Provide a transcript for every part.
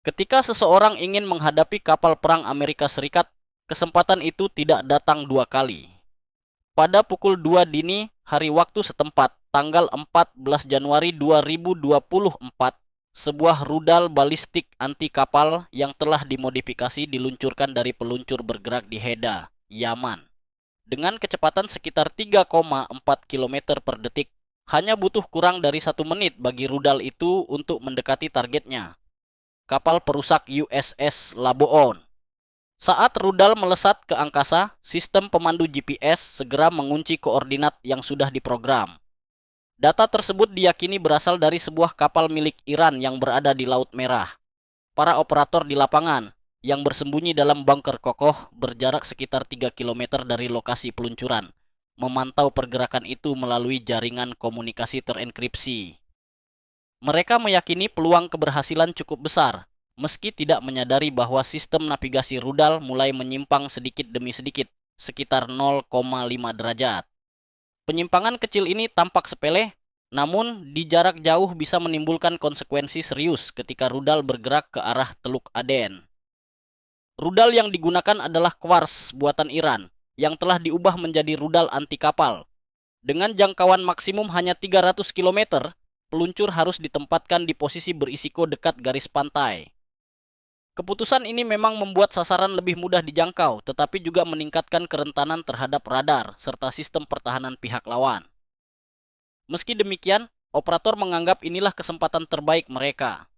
Ketika seseorang ingin menghadapi kapal perang Amerika Serikat, kesempatan itu tidak datang dua kali. Pada pukul 2 dini hari waktu setempat, tanggal 14 Januari 2024, sebuah rudal balistik anti kapal yang telah dimodifikasi diluncurkan dari peluncur bergerak di Jeddah, Yaman. Dengan kecepatan sekitar 3,4 km per detik, hanya butuh kurang dari 1 menit bagi rudal itu untuk mendekati targetnya, kapal perusak USS Labuan. Saat rudal melesat ke angkasa, sistem pemandu GPS segera mengunci koordinat yang sudah diprogram. Data tersebut diyakini berasal dari sebuah kapal milik Iran yang berada di Laut Merah. Para operator di lapangan yang bersembunyi dalam bunker kokoh berjarak sekitar 3 km dari lokasi peluncuran memantau pergerakan itu melalui jaringan komunikasi terenkripsi. Mereka meyakini peluang keberhasilan cukup besar, meski tidak menyadari bahwa sistem navigasi rudal mulai menyimpang sedikit demi sedikit, sekitar 0,5 derajat. Penyimpangan kecil ini tampak sepele, namun di jarak jauh bisa menimbulkan konsekuensi serius ketika rudal bergerak ke arah Teluk Aden. Rudal yang digunakan adalah Quartz buatan Iran, yang telah diubah menjadi rudal anti kapal. Dengan jangkauan maksimum hanya 300 km, peluncur harus ditempatkan di posisi berisiko dekat garis pantai. Keputusan ini memang membuat sasaran lebih mudah dijangkau, tetapi juga meningkatkan kerentanan terhadap radar serta sistem pertahanan pihak lawan. Meski demikian, operator menganggap inilah kesempatan terbaik mereka.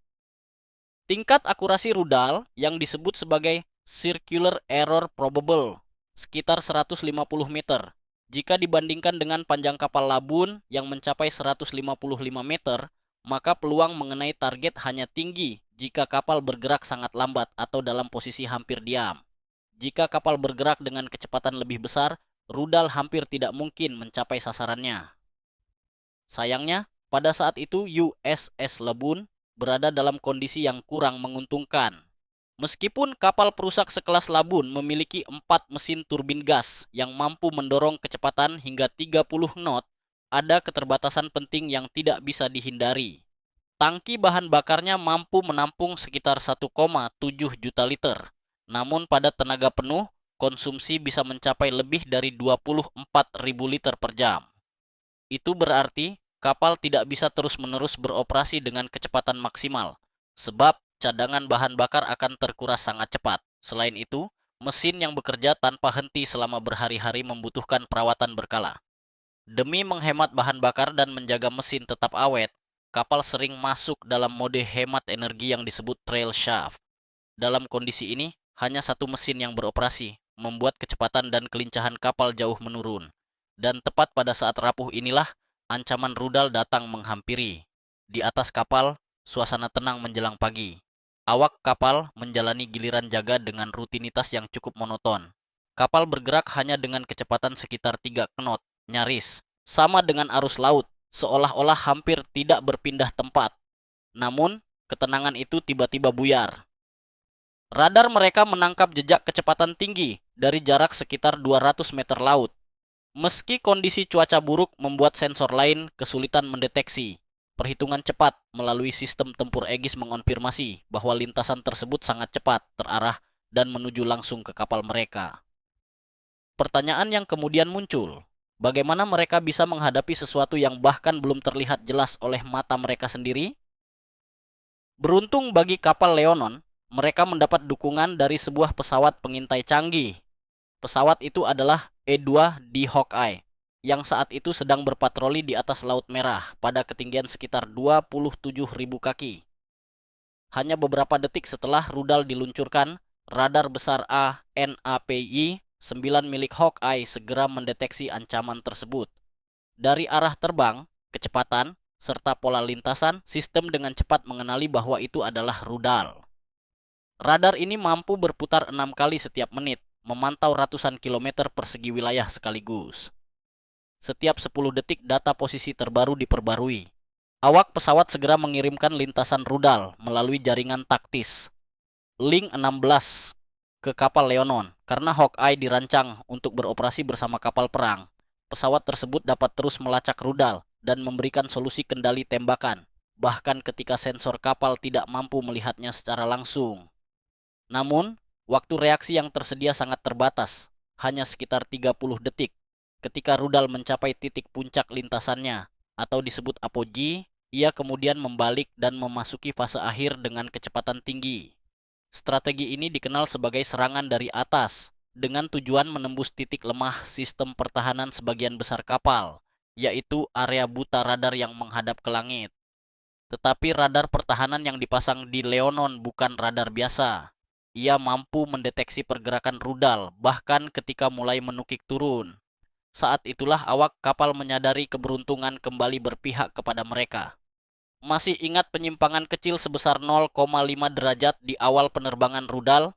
Tingkat akurasi rudal yang disebut sebagai circular error probable sekitar 150 meter. Jika dibandingkan dengan panjang kapal Labun yang mencapai 155 meter, maka peluang mengenai target hanya tinggi jika kapal bergerak sangat lambat atau dalam posisi hampir diam. Jika kapal bergerak dengan kecepatan lebih besar, rudal hampir tidak mungkin mencapai sasarannya. Sayangnya, pada saat itu USS Labun berada dalam kondisi yang kurang menguntungkan. Meskipun kapal perusak sekelas Labun memiliki 4 mesin turbin gas yang mampu mendorong kecepatan hingga 30 knot, ada keterbatasan penting yang tidak bisa dihindari. Tangki bahan bakarnya mampu menampung sekitar 1,7 juta liter. Namun pada tenaga penuh, konsumsi bisa mencapai lebih dari 24.000 liter per jam. Itu berarti kapal tidak bisa terus-menerus beroperasi dengan kecepatan maksimal, sebab cadangan bahan bakar akan terkuras sangat cepat. Selain itu, mesin yang bekerja tanpa henti selama berhari-hari membutuhkan perawatan berkala. Demi menghemat bahan bakar dan menjaga mesin tetap awet, kapal sering masuk dalam mode hemat energi yang disebut trail shaft. Dalam kondisi ini, hanya satu mesin yang beroperasi, membuat kecepatan dan kelincahan kapal jauh menurun. Dan tepat pada saat rapuh inilah, ancaman rudal datang menghampiri. Di atas kapal, suasana tenang menjelang pagi. Awak kapal menjalani giliran jaga dengan rutinitas yang cukup monoton. Kapal bergerak hanya dengan kecepatan sekitar 3 knot, nyaris sama dengan arus laut, seolah-olah hampir tidak berpindah tempat. Namun, ketenangan itu tiba-tiba buyar. Radar mereka menangkap jejak kecepatan tinggi dari jarak sekitar 200 meter laut. Meski kondisi cuaca buruk membuat sensor lain kesulitan mendeteksi, perhitungan cepat melalui sistem tempur Aegis mengonfirmasi bahwa lintasan tersebut sangat cepat, terarah, dan menuju langsung ke kapal mereka. Pertanyaan yang kemudian muncul, bagaimana mereka bisa menghadapi sesuatu yang bahkan belum terlihat jelas oleh mata mereka sendiri? Beruntung bagi kapal Leonon, mereka mendapat dukungan dari sebuah pesawat pengintai canggih. Pesawat itu adalah E-2D Hawkeye, yang saat itu sedang berpatroli di atas Laut Merah pada ketinggian sekitar 27.000 kaki. Hanya beberapa detik setelah rudal diluncurkan, radar besar ANAPI 9 milik Hawkeye segera mendeteksi ancaman tersebut. Dari arah terbang, kecepatan, serta pola lintasan, sistem dengan cepat mengenali bahwa itu adalah rudal. Radar ini mampu berputar 6 kali setiap menit, memantau ratusan kilometer persegi wilayah sekaligus. Setiap 10 detik data posisi terbaru diperbarui. Awak pesawat segera mengirimkan lintasan rudal melalui jaringan taktis Link 16 ke kapal Leonon. Karena Hawkeye dirancang untuk beroperasi bersama kapal perang, pesawat tersebut dapat terus melacak rudal dan memberikan solusi kendali tembakan, bahkan ketika sensor kapal tidak mampu melihatnya secara langsung. Namun, waktu reaksi yang tersedia sangat terbatas, hanya sekitar 30 detik. Ketika rudal mencapai titik puncak lintasannya, atau disebut apogee, ia kemudian membalik dan memasuki fase akhir dengan kecepatan tinggi. Strategi ini dikenal sebagai serangan dari atas, dengan tujuan menembus titik lemah sistem pertahanan sebagian besar kapal, yaitu area buta radar yang menghadap ke langit. Tetapi radar pertahanan yang dipasang di Leonon bukan radar biasa. Ia mampu mendeteksi pergerakan rudal, bahkan ketika mulai menukik turun. Saat itulah awak kapal menyadari keberuntungan kembali berpihak kepada mereka. Masih ingat penyimpangan kecil sebesar 0,5 derajat di awal penerbangan rudal?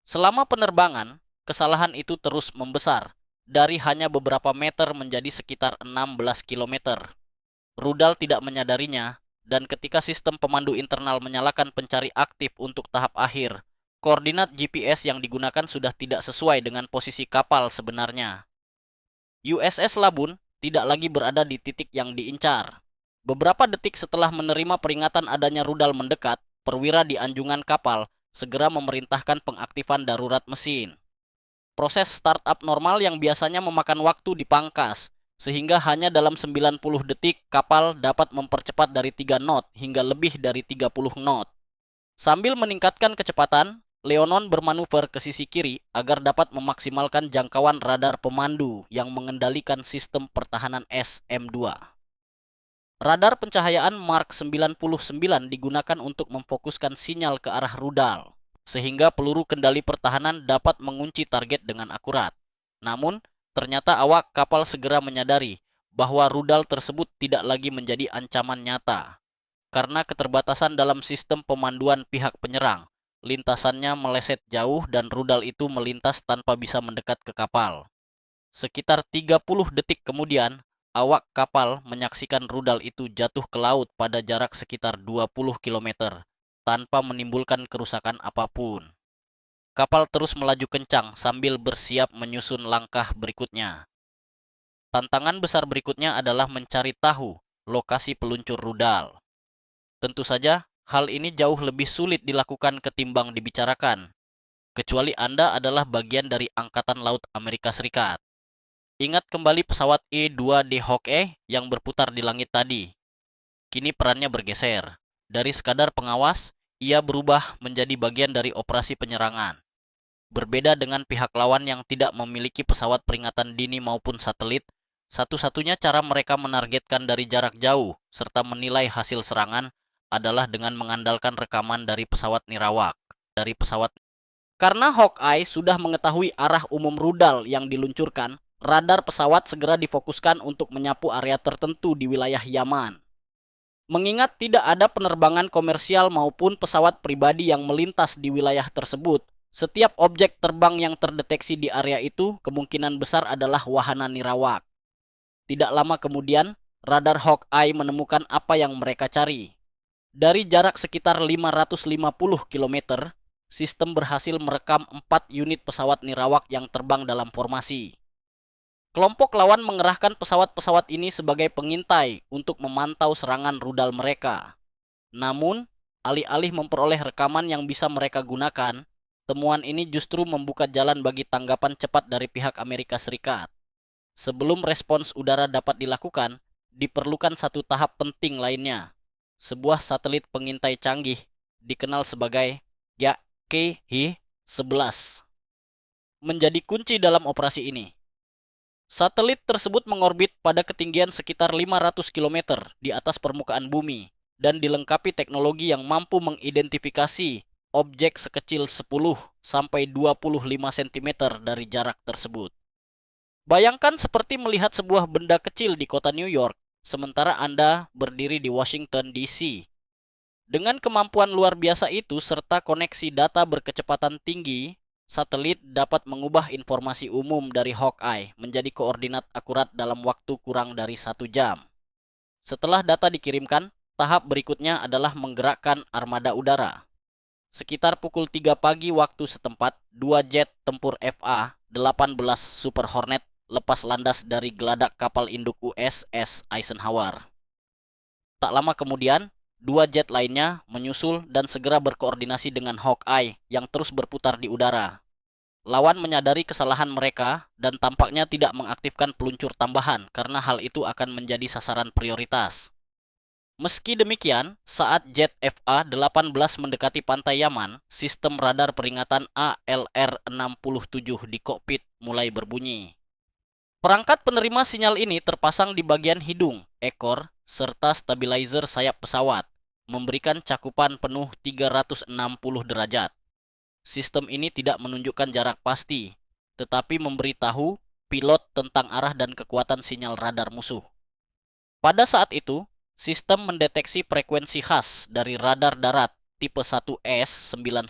Selama penerbangan, kesalahan itu terus membesar, dari hanya beberapa meter menjadi sekitar 16 kilometer. Rudal tidak menyadarinya, dan ketika sistem pemandu internal menyalakan pencari aktif untuk tahap akhir, koordinat GPS yang digunakan sudah tidak sesuai dengan posisi kapal sebenarnya. USS Labun tidak lagi berada di titik yang diincar. Beberapa detik setelah menerima peringatan adanya rudal mendekat, perwira di anjungan kapal segera memerintahkan pengaktifan darurat mesin. Proses startup normal yang biasanya memakan waktu dipangkas, sehingga hanya dalam 90 detik kapal dapat mempercepat dari 3 knot hingga lebih dari 30 knot. Sambil meningkatkan kecepatan, Leonon bermanuver ke sisi kiri agar dapat memaksimalkan jangkauan radar pemandu yang mengendalikan sistem pertahanan SM-2. Radar pencahayaan Mark 99 digunakan untuk memfokuskan sinyal ke arah rudal, sehingga peluru kendali pertahanan dapat mengunci target dengan akurat. Namun, ternyata awak kapal segera menyadari bahwa rudal tersebut tidak lagi menjadi ancaman nyata. Karena keterbatasan dalam sistem pemanduan pihak penyerang, lintasannya meleset jauh dan rudal itu melintas tanpa bisa mendekat ke kapal. Sekitar 30 detik kemudian, awak kapal menyaksikan rudal itu jatuh ke laut pada jarak sekitar 20 km tanpa menimbulkan kerusakan apapun. Kapal terus melaju kencang sambil bersiap menyusun langkah berikutnya. Tantangan besar berikutnya adalah mencari tahu lokasi peluncur rudal. Tentu saja, hal ini jauh lebih sulit dilakukan ketimbang dibicarakan, kecuali Anda adalah bagian dari Angkatan Laut Amerika Serikat. Ingat kembali pesawat E-2D Hawkeye yang berputar di langit tadi. Kini perannya bergeser. Dari sekadar pengawas, ia berubah menjadi bagian dari operasi penyerangan. Berbeda dengan pihak lawan yang tidak memiliki pesawat peringatan dini maupun satelit, satu-satunya cara mereka menargetkan dari jarak jauh serta menilai hasil serangan adalah dengan mengandalkan rekaman dari pesawat nirawak. Karena Hawkeye sudah mengetahui arah umum rudal yang diluncurkan, radar pesawat segera difokuskan untuk menyapu area tertentu di wilayah Yaman. Mengingat tidak ada penerbangan komersial maupun pesawat pribadi yang melintas di wilayah tersebut, setiap objek terbang yang terdeteksi di area itu kemungkinan besar adalah wahana nirawak. Tidak lama kemudian, radar Hawkeye menemukan apa yang mereka cari. Dari jarak sekitar 550 km, sistem berhasil merekam 4 unit pesawat nirawak yang terbang dalam formasi. Kelompok lawan mengerahkan pesawat-pesawat ini sebagai pengintai untuk memantau serangan rudal mereka. Namun, alih-alih memperoleh rekaman yang bisa mereka gunakan, temuan ini justru membuka jalan bagi tanggapan cepat dari pihak Amerika Serikat. Sebelum respons udara dapat dilakukan, diperlukan satu tahap penting lainnya. Sebuah satelit pengintai canggih, dikenal sebagai YKH-11, menjadi kunci dalam operasi ini. Satelit tersebut mengorbit pada ketinggian sekitar 500 km di atas permukaan bumi dan dilengkapi teknologi yang mampu mengidentifikasi objek sekecil 10 sampai 25 cm dari jarak tersebut. Bayangkan seperti melihat sebuah benda kecil di kota New York, sementara Anda berdiri di Washington DC. Dengan kemampuan luar biasa itu serta koneksi data berkecepatan tinggi, satelit dapat mengubah informasi umum dari Hawkeye menjadi koordinat akurat dalam waktu kurang dari 1 jam. Setelah data dikirimkan, tahap berikutnya adalah menggerakkan armada udara. Sekitar pukul 3 pagi waktu setempat, 2 jet tempur FA-18 Super Hornet lepas landas dari geladak kapal induk USS Eisenhower. Tak lama kemudian, dua jet lainnya menyusul dan segera berkoordinasi dengan Hawkeye yang terus berputar di udara. Lawan menyadari kesalahan mereka dan tampaknya tidak mengaktifkan peluncur tambahan karena hal itu akan menjadi sasaran prioritas. Meski demikian, saat jet FA-18 mendekati pantai Yaman, sistem radar peringatan ALR-67 di kokpit mulai berbunyi. Perangkat penerima sinyal ini terpasang di bagian hidung, ekor, serta stabilizer sayap pesawat, memberikan cakupan penuh 360 derajat. Sistem ini tidak menunjukkan jarak pasti, tetapi memberitahu pilot tentang arah dan kekuatan sinyal radar musuh. Pada saat itu, sistem mendeteksi frekuensi khas dari radar darat tipe 1S91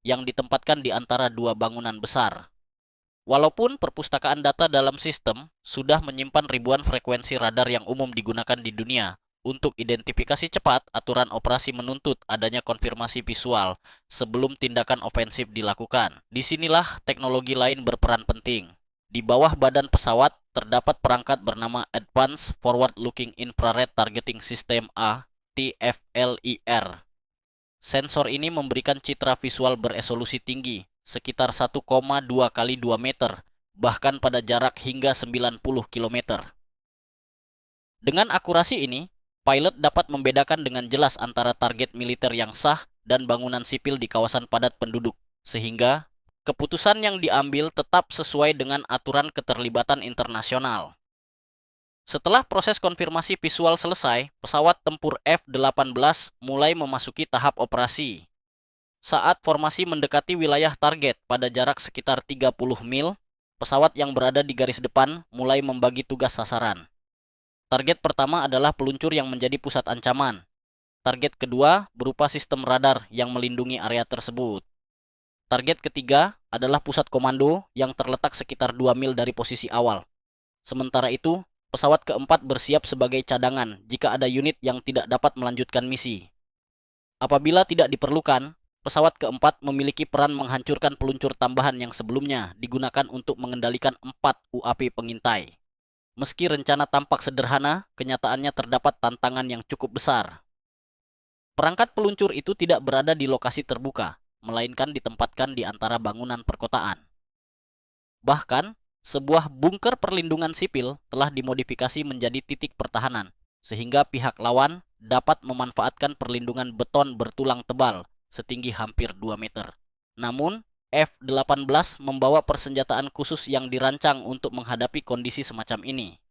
yang ditempatkan di antara dua bangunan besar. Walaupun perpustakaan data dalam sistem sudah menyimpan ribuan frekuensi radar yang umum digunakan di dunia, untuk identifikasi cepat, aturan operasi menuntut adanya konfirmasi visual sebelum tindakan ofensif dilakukan. Disinilah teknologi lain berperan penting. Di bawah badan pesawat terdapat perangkat bernama Advanced Forward Looking Infrared Targeting System (TFLIR). Sensor ini memberikan citra visual beresolusi tinggi, sekitar 1,2 kali 2 meter, bahkan pada jarak hingga 90 km. Dengan akurasi ini, pilot dapat membedakan dengan jelas antara target militer yang sah dan bangunan sipil di kawasan padat penduduk, sehingga keputusan yang diambil tetap sesuai dengan aturan keterlibatan internasional. Setelah proses konfirmasi visual selesai, pesawat tempur F-18 mulai memasuki tahap operasi. Saat formasi mendekati wilayah target pada jarak sekitar 30 mil, pesawat yang berada di garis depan mulai membagi tugas sasaran. Target pertama adalah peluncur yang menjadi pusat ancaman. Target kedua berupa sistem radar yang melindungi area tersebut. Target ketiga adalah pusat komando yang terletak sekitar 2 mil dari posisi awal. Sementara itu, pesawat keempat bersiap sebagai cadangan jika ada unit yang tidak dapat melanjutkan misi. Apabila tidak diperlukan, pesawat keempat memiliki peran menghancurkan peluncur tambahan yang sebelumnya digunakan untuk mengendalikan 4 UAV pengintai. Meski rencana tampak sederhana, kenyataannya terdapat tantangan yang cukup besar. Perangkat peluncur itu tidak berada di lokasi terbuka, melainkan ditempatkan di antara bangunan perkotaan. Bahkan, sebuah bunker perlindungan sipil telah dimodifikasi menjadi titik pertahanan, sehingga pihak lawan dapat memanfaatkan perlindungan beton bertulang tebal setinggi hampir 2 meter. Namun, F-18 membawa persenjataan khusus yang dirancang untuk menghadapi kondisi semacam ini.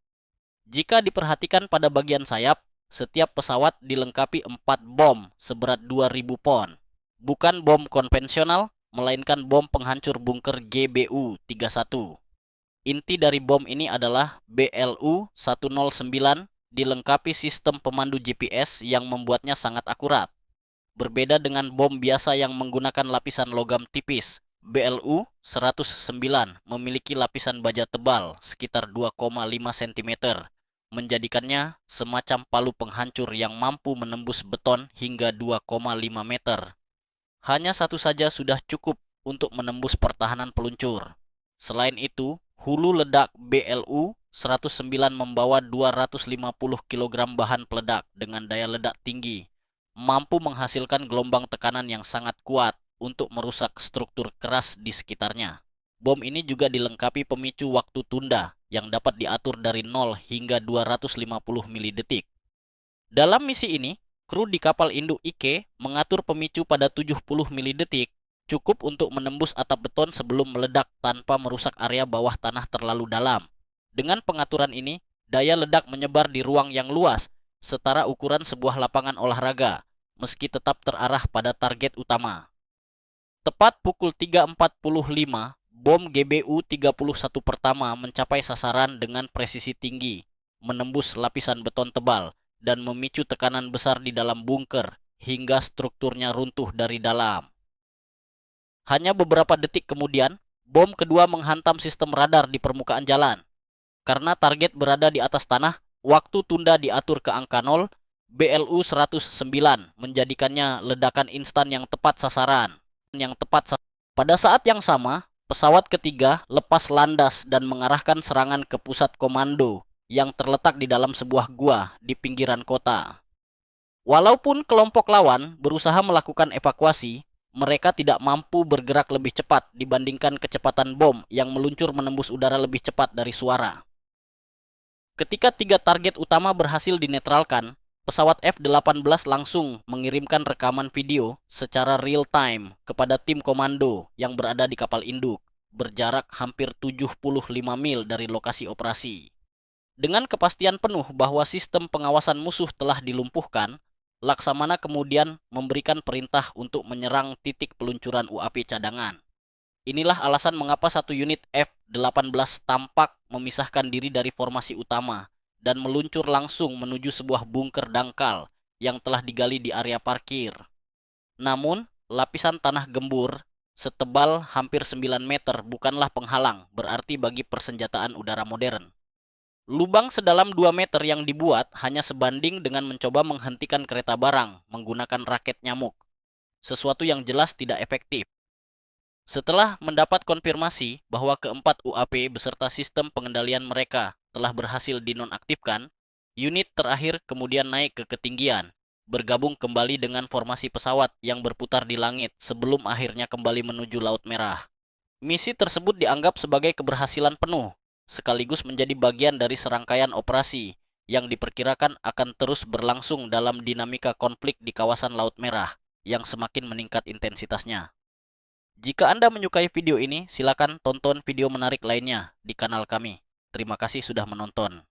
Jika diperhatikan pada bagian sayap, setiap pesawat dilengkapi 4 bom seberat 2000 pon. Bukan bom konvensional, melainkan bom penghancur bunker GBU-31. Inti dari bom ini adalah BLU-109 dilengkapi sistem pemandu GPS yang membuatnya sangat akurat. Berbeda dengan bom biasa yang menggunakan lapisan logam tipis, BLU-109 memiliki lapisan baja tebal sekitar 2,5 cm, menjadikannya semacam palu penghancur yang mampu menembus beton hingga 2,5 meter. Hanya satu saja sudah cukup untuk menembus pertahanan peluncur. Selain itu, hulu ledak BLU-109 membawa 250 kg bahan peledak dengan daya ledak tinggi, mampu menghasilkan gelombang tekanan yang sangat kuat untuk merusak struktur keras di sekitarnya. Bom ini juga dilengkapi pemicu waktu tunda yang dapat diatur dari 0 hingga 250 milidetik. Dalam misi ini, kru di kapal induk Ike mengatur pemicu pada 70 milidetik, cukup untuk menembus atap beton sebelum meledak tanpa merusak area bawah tanah terlalu dalam. Dengan pengaturan ini, daya ledak menyebar di ruang yang luas, setara ukuran sebuah lapangan olahraga, meski tetap terarah pada target utama. Tepat pukul 3.45, bom GBU-31 pertama mencapai sasaran dengan presisi tinggi, menembus lapisan beton tebal, dan memicu tekanan besar di dalam bunker, hingga strukturnya runtuh dari dalam. Hanya beberapa detik kemudian, bom kedua menghantam sistem radar di permukaan jalan. Karena target berada di atas tanah, waktu tunda diatur ke angka 0, BLU-109 menjadikannya ledakan instan yang tepat sasaran. Pada saat yang sama, pesawat ketiga lepas landas dan mengarahkan serangan ke pusat komando yang terletak di dalam sebuah gua di pinggiran kota. Walaupun kelompok lawan berusaha melakukan evakuasi, mereka tidak mampu bergerak lebih cepat dibandingkan kecepatan bom yang meluncur menembus udara lebih cepat dari suara. Ketika 3 target utama berhasil dinetralkan, pesawat F-18 langsung mengirimkan rekaman video secara real time kepada tim komando yang berada di kapal induk, berjarak hampir 75 mil dari lokasi operasi. Dengan kepastian penuh bahwa sistem pengawasan musuh telah dilumpuhkan, Laksamana kemudian memberikan perintah untuk menyerang titik peluncuran UAP cadangan. Inilah alasan mengapa satu unit F-18 tampak memisahkan diri dari formasi utama dan meluncur langsung menuju sebuah bunker dangkal yang telah digali di area parkir. Namun, lapisan tanah gembur setebal hampir 9 meter bukanlah penghalang berarti bagi persenjataan udara modern. Lubang sedalam 2 meter yang dibuat hanya sebanding dengan mencoba menghentikan kereta barang menggunakan raket nyamuk, sesuatu yang jelas tidak efektif. Setelah mendapat konfirmasi bahwa keempat UAP beserta sistem pengendalian mereka telah berhasil dinonaktifkan, unit terakhir kemudian naik ke ketinggian, bergabung kembali dengan formasi pesawat yang berputar di langit sebelum akhirnya kembali menuju Laut Merah. Misi tersebut dianggap sebagai keberhasilan penuh, sekaligus menjadi bagian dari serangkaian operasi yang diperkirakan akan terus berlangsung dalam dinamika konflik di kawasan Laut Merah yang semakin meningkat intensitasnya. Jika Anda menyukai video ini, silakan tonton video menarik lainnya di kanal kami. Terima kasih sudah menonton.